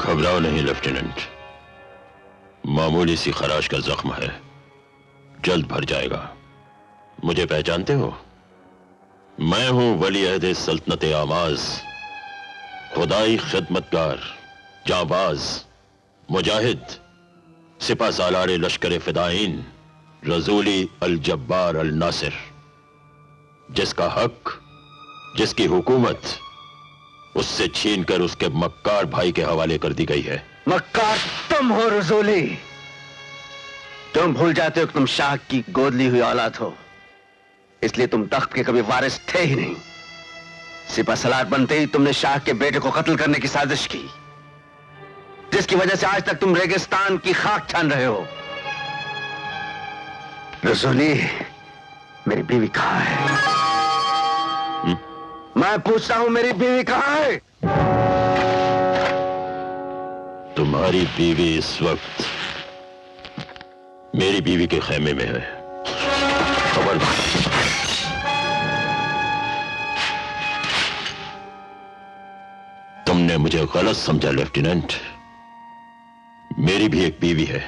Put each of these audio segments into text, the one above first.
घबराओ नहीं लेफ्टिनेंट, मामूली सी खराश का जख्म है, जल्द भर जाएगा। मुझे पहचानते हो? मैं हूं वली अहद सल्तनत आमाज, खुदाई खिदमतगार, जाबाज, मुजाहिद, सिपा सालार लश्कर फिदाइन, रसूली अल जब्बार अल नासिर, जिसका हक, जिसकी हुकूमत उससे छीनकर उसके मक्कार भाई के हवाले कर दी गई है। मक्कार तुम हो रसूली। तुम भूल जाते हो कि तुम शाह की गोद ली हुई औलाद हो, इसलिए तुम तख्त के कभी वारिस थे ही नहीं। सिपा सलार बनते ही तुमने शाह के बेटे को कत्ल करने की साजिश की, जिसकी वजह से आज तक तुम रेगिस्तान की खाक छान रहे हो। रसूली, मेरी बीवी कहां है? मैं पूछता हूं, मेरी बीवी कहां है? तुम्हारी बीवी इस वक्त मेरी बीवी के खेमे में है। खबरदार। तुमने मुझे गलत समझा लेफ्टिनेंट। मेरी भी एक बीवी है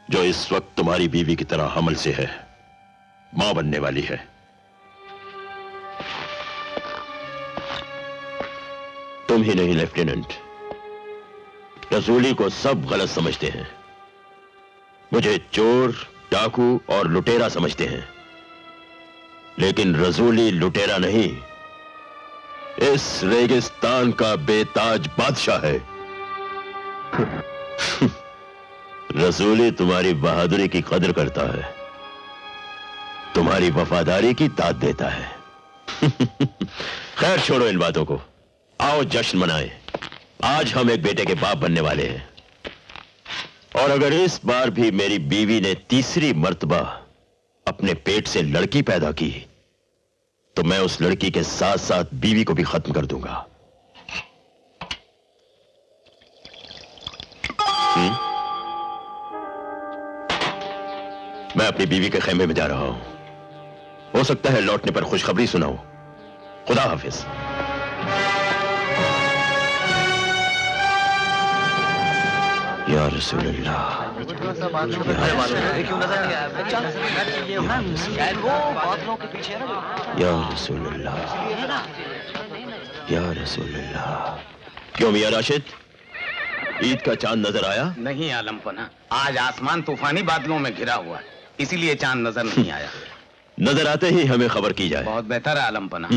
जो इस वक्त तुम्हारी बीवी की तरह हमल से है, मां बनने वाली है। तुम ही नहीं लेफ्टिनेंट, रसूली को सब गलत समझते हैं। मुझे चोर, डाकू और लुटेरा समझते हैं, लेकिन रसूली लुटेरा नहीं, इस रेगिस्तान का बेताज बादशाह है। रसूली तुम्हारी बहादुरी की कदर करता है, तुम्हारी वफादारी की दाद देता है। खैर छोड़ो इन बातों को, आओ जश्न मनाएं। आज हम एक बेटे के बाप बनने वाले हैं, और अगर इस बार भी मेरी बीवी ने तीसरी मर्तबा अपने पेट से लड़की पैदा की तो मैं उस लड़की के साथ साथ बीवी को भी खत्म कर दूंगा। मैं अपनी बीवी के खेमे में जा रहा हूं, हो सकता है लौटने पर खुशखबरी सुनाऊं। खुदा हाफिज। या रसूलल्लाह, या रसूलल्लाह, या रसूलल्लाह। क्यों मियां राशिद, ईद का चांद नजर आया? नहीं आलम पना, आज आसमान तूफानी बादलों में घिरा हुआ है, इसीलिए चांद नजर नहीं आया। नजर आते ही हमें खबर की जाए। बहुत बेहतर है आलम पना।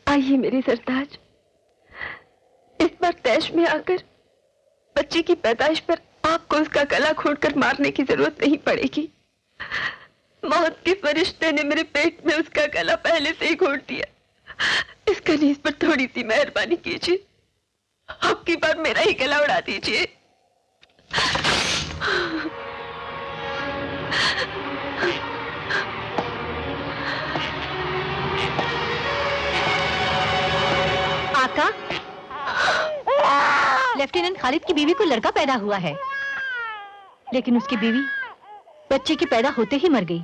आइए मेरी सरताज, इस बार तैश में आकर बच्चे की पैदाइश पर आपको उसका गला घोंटकर मारने की जरूरत नहीं पड़ेगी। मौत के फरिश्ते ने मेरे पेट में उसका गला पहले से ही घोंट दिया। इस कनीज पर थोड़ी सी मेहरबानी कीजिए, आपकी बार मेरा ही गला उड़ा दीजिए। आका, लेफ्टिनेंट खालिद की बीवी को लड़का पैदा हुआ है, लेकिन उसकी बीवी बच्चे के पैदा होते ही मर गई।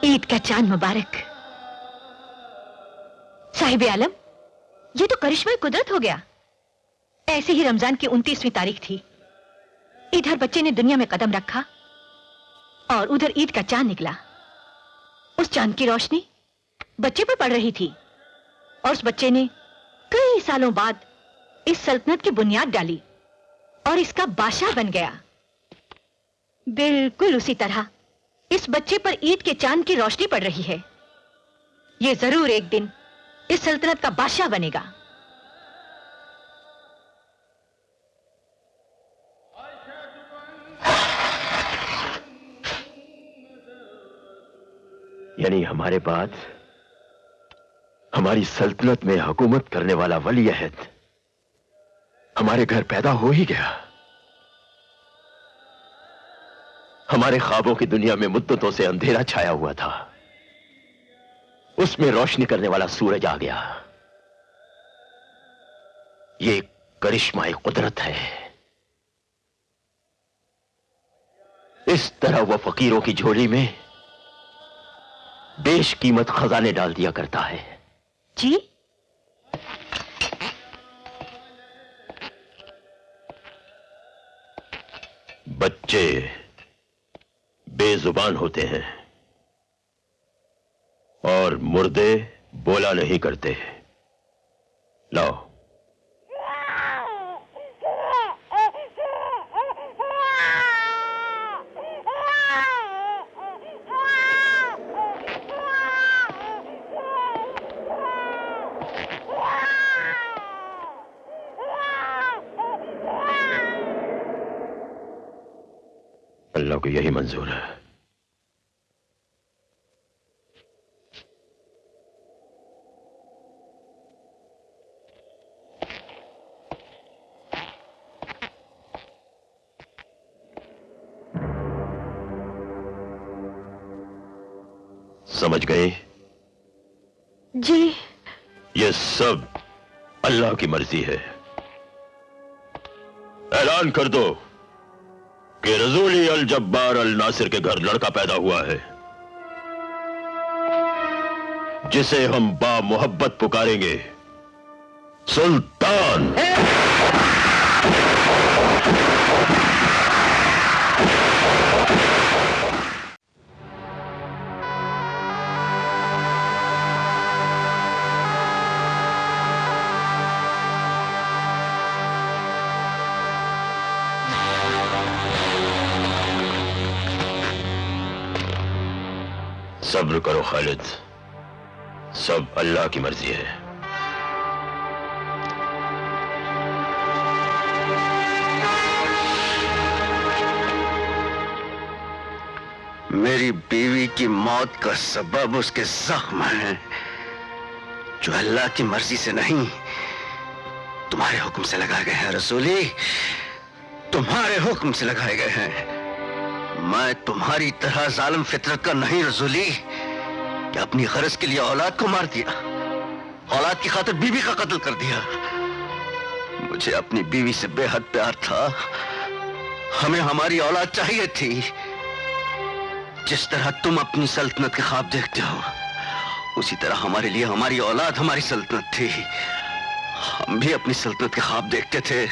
ईद का चांद मुबारक। साहिब आलम, ये तो करिश्मा कुदरत हो गया। ऐसे ही रमजान की 29वीं तारीख थी, इधर बच्चे ने दुनिया में कदम रखा और उधर ईद का चांद निकला। उस चांद की रोशनी बच्चे पर पड़ रही थी और उस बच्चे ने कई सालों बाद इस सल्तनत की बुनियाद डाली और इसका बादशाह बन गया। बिल्कुल उसी तरह इस बच्चे पर ईद के चांद की रोशनी पड़ रही है। ये जरूर एक दिन इस सल्तनत का बादशाह बनेगा। यानी हमारे बाद हमारी सल्तनत में हुकूमत करने वाला वली अहद हमारे घर पैदा हो ही गया। हमारे ख्वाबों की दुनिया में मुद्दतों से अंधेरा छाया हुआ था, उसमें रोशनी करने वाला सूरज आ गया। ये करिश्माई कुदरत है। इस तरह वह फकीरों की झोली में बेशकीमत खजाने डाल दिया करता है। जी? बच्चे बेजुबान होते हैं और मुर्दे बोला नहीं करते। लाओ। अल्लाह को यही मंजूर है। समझ गए? जी। ये सब अल्लाह की मर्जी है। ऐलान कर दो कि रसूली अल जब्बार अल नासिर के घर लड़का पैदा हुआ है, जिसे हम बा मोहब्बत पुकारेंगे सुल्तान। सब्र करो खालिद, सब अल्लाह की मर्जी है। मेरी बीवी की मौत का सबब उसके जख्म है, जो अल्लाह की मर्जी से नहीं तुम्हारे हुक्म से लगाए गए हैं। रसूली, तुम्हारे हुक्म से लगाए गए हैं। मैं तुम्हारी तरह जालिम फितरत का नहीं रसूली, कि अपनी गरज के लिए औलाद को मार दिया, औलाद की खातिर बीवी का कत्ल कर दिया। मुझे अपनी बीवी से बेहद प्यार था, हमें हमारी औलाद चाहिए थी। जिस तरह तुम अपनी सल्तनत के ख्वाब देखते हो, उसी तरह हमारे लिए हमारी औलाद हमारी सल्तनत थी। हम भी अपनी सल्तनत के ख्वाब देखते थे,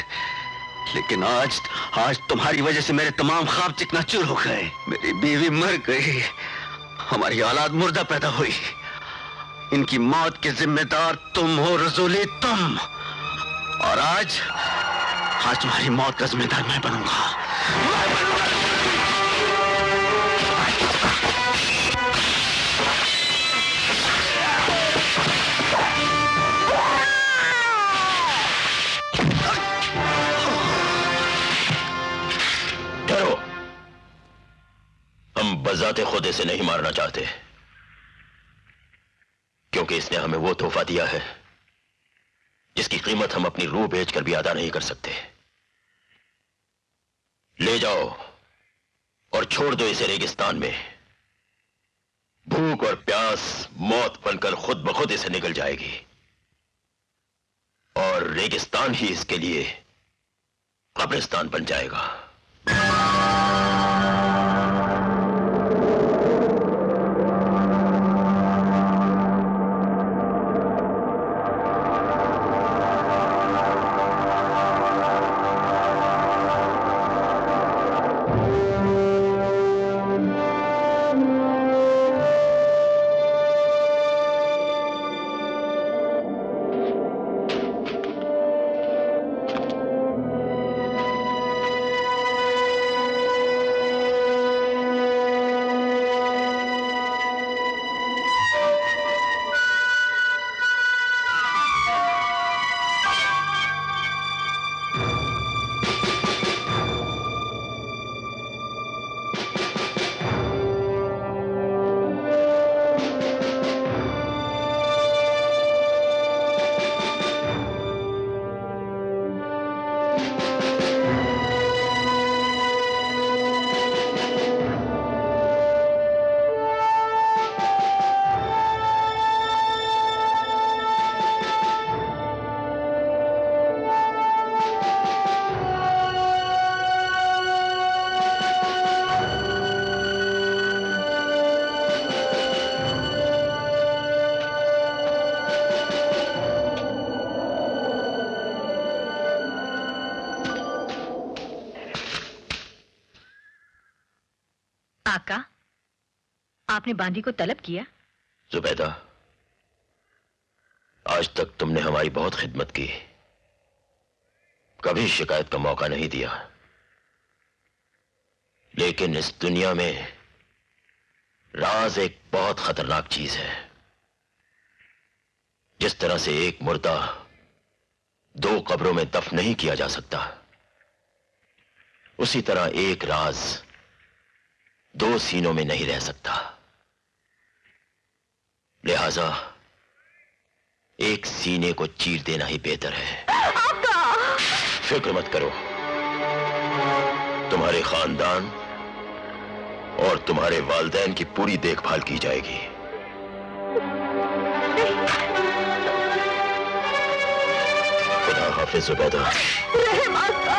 लेकिन आज तुम्हारी वजह से मेरे तमाम ख्वाब चिकनाचूर हो गए। मेरी बीवी मर गई, हमारी औलाद मुर्दा पैदा हुई। इनकी मौत के जिम्मेदार तुम हो रसूली, तुम। और आज तुम्हारी मौत का जिम्मेदार मैं बनूंगा। हम बजाते खुद इसे नहीं मारना चाहते, क्योंकि इसने हमें वो तोहफा दिया है जिसकी कीमत हम अपनी रूह बेचकर भी अदा नहीं कर सकते। ले जाओ और छोड़ दो इसे रेगिस्तान में। भूख और प्यास मौत बनकर खुद ब खुद इसे निकल जाएगी, और रेगिस्तान ही इसके लिए कब्रिस्तान बन जाएगा। आका, आपने बांदी को तलब किया? जुबैदा, आज तक तुमने हमारी बहुत खिदमत की, कभी शिकायत का मौका नहीं दिया। लेकिन इस दुनिया में राज एक बहुत खतरनाक चीज है। जिस तरह से एक मुर्दा 2 कब्रों में दफन नहीं किया जा सकता, उसी तरह एक राज 2 सीनों में नहीं रह सकता। लिहाजा एक सीने को चीर देना ही बेहतर है। फिक्र मत करो, तुम्हारे खानदान और तुम्हारे वालिदैन की पूरी देखभाल की जाएगी। खुदा हाफिज जुबैदा। रहम आका।